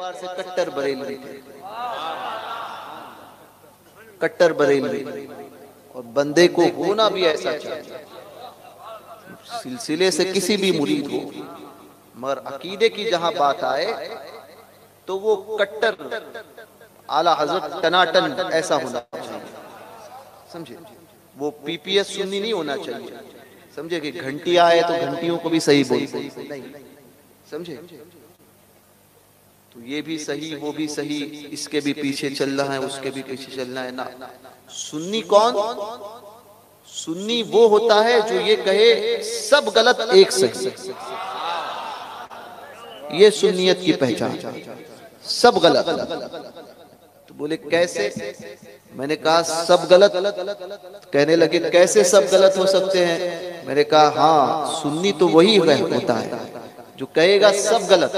एतबार से कट्टर बरेलवी थे, कट्टर बरेलवी। और बंदे को होना भी ऐसा चाहिए, सिलसिले से किसी भी मुरीद हो, मगर अकीदे की जहां बात आए तो वो कट्टर आला हजरत टनाटन ऐसा होना चाहिए, समझे। वो पीपीएस सुन्नी नहीं होना चाहिए, समझे, कि घंटी आए तो घंटियों को भी सही बोलते नहीं, समझे। तो ये भी सही, वो भी सही, इसके भी पीछे चल रहा है, उसके भी पीछे चलना है ना। सुन्नी कौन? सुन्नी वो होता है जो ये कहे सब गलत एक सही। ये सुन्नियत की पहचान, सब गलत। तो बोले कैसे? मैंने कहा सब गलत। कहने लगे कैसे सब गलत हो सकते हैं? मैंने कहा हाँ, सुन्नी तो वही होता है जो कहेगा सब गलत,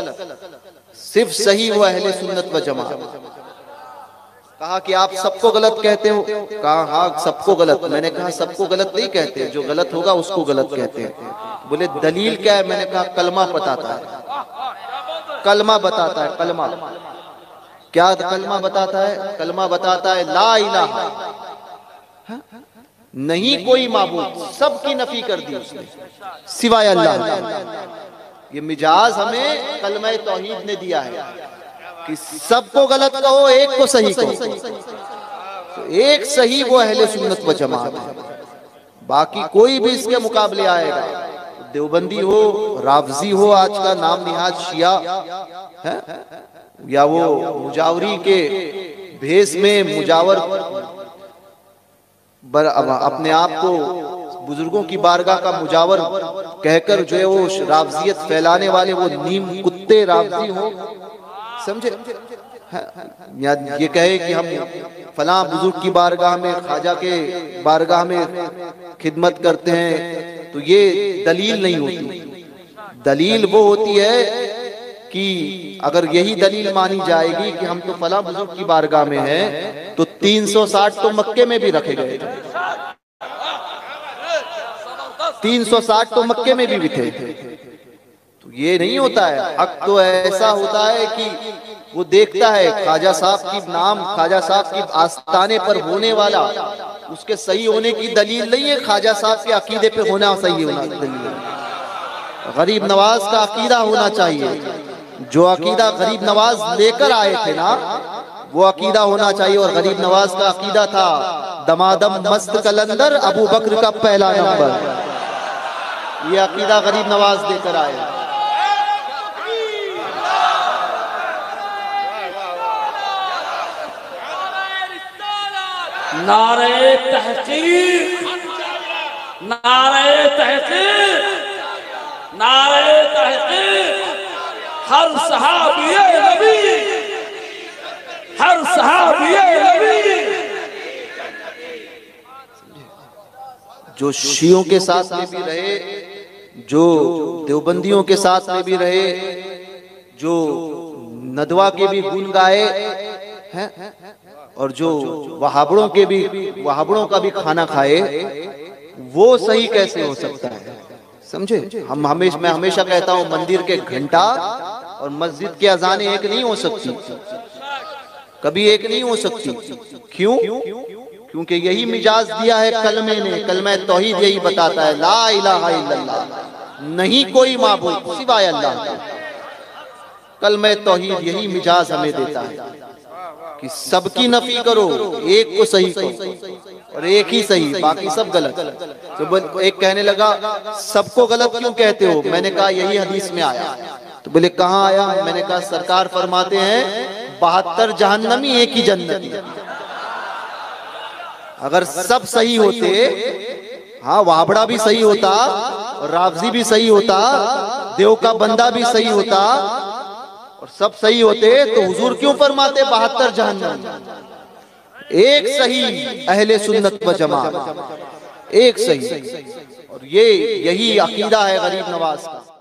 सिर्फ सही वो अहले सुन्नत व जमात। कहा कि आप सबको गलत कहते हो? कहा हाँ सबको गलत। मैंने कहा सबको गलत नहीं कहते, जो गलत होगा उसको गलत कहते हैं। बोले दलील क्या है? मैंने कहा कलमा बताता है, कलमा बताता है। कलमा क्या? कलमा बताता है, कलमा बताता है ला इलाहा, नहीं कोई माबूद, सबकी नफी कर दी उसने सिवाय अल्लाह। ये मिजाज हमें कलमा तौहीद ने दिया है कि सबको गलत कहो, एक को सही कहो। तो एक सही वो अहले सुन्नत व जमात है, बाकी कोई भी इसके मुकाबले आएगा, देवबंदी हो, राफजी हो, आज का नाम निहाज शिया है, या वो मुजावरी के भेष में मुजावर अपने आप को बुजुर्गों की बारगाह का मुजावर कहकर जो है वो राफजियत फैलाने वाले वो नीम कुत्ते राफजी हो, समझे। या ये कहे कि हम फलां बुजुर्ग की बारगाह में, ख्वाजा के बारगाह में खिदमत करते हैं, तो ये दलील नहीं होती। दलील वो होती है कि अगर यही दलील मानी जाएगी कि हम तो फलां बुजुर्ग की बारगाह में हैं, तो 360 तो मक्के में भी रखे गए थे, 360 तो मक्के में भी थे। तो ये नहीं होता है। हक तो ऐसा होता है कि वो देखता है ख्वाजा साहब की नाम, ख्वाजा साहब की आस्थाने पर होने वाला, उसके सही होने की दलील नहीं है, ख्वाजा साहब के अकीदे पे होना सही होना दलील है। गरीब नवाज का अकीदा होना चाहिए, जो अकीदा गरीब नवाज लेकर आए थे ना, वो अकीदा होना चाहिए। और गरीब नवाज का अकीदा था दमादम मस्त कलंदर, अबू बकर का पहला नंबर। ये अकीदा गरीब नवाज देकर आए। नारे तहकीक, नारे तहकीक, नारे तहकीक, हर सहाबिये नबी, हर सहाबिये नबी। जो शियों के साथ में भी रहे, जो देवबंदियों के साथ में भी रहे, जो नदवा के भी गुण गाए हैं, और जो वहाबड़ों के भी, वहाबड़ों का भी खाना खाए, वो सही कैसे हो सकता है? समझे। मैं हमेशा कहता हूं मंदिर के घंटा और मस्जिद के अजानें एक नहीं हो सकती, कभी एक नहीं हो सकती। क्यों? क्योंकि यही मिजाज दिया है कलमे ने। कलमा तौहीद यही बताता है ला इलाहा इल्लल्लाह, नहीं कोई माबूद सिवाय अल्लाह। कलमा तौहीद यही मिजाज हमें देता है कि सबकी नफी करो, एक को सही करो, और एक ही सही, बाकी सब गलत। तो एक कहने लगा सबको गलत क्यों कहते हो? मैंने कहा यही हदीस में आया। तो बोले कहाँ आया? मैंने कहा सरकार फरमाते हैं 72 जहन्नमी एक ही जन्नती। अगर सब सही होते, हाँ वाबड़ा भी सही होता, और राफजी भी सही होता, देव का बंदा भी सही होता, और सब सही होते, तो हुजूर क्यों फरमाते 72 जहन्नम? एक सही अहले सुन्नत व जमात, एक सही। और ये यही अकीदा है गरीब नवाज का।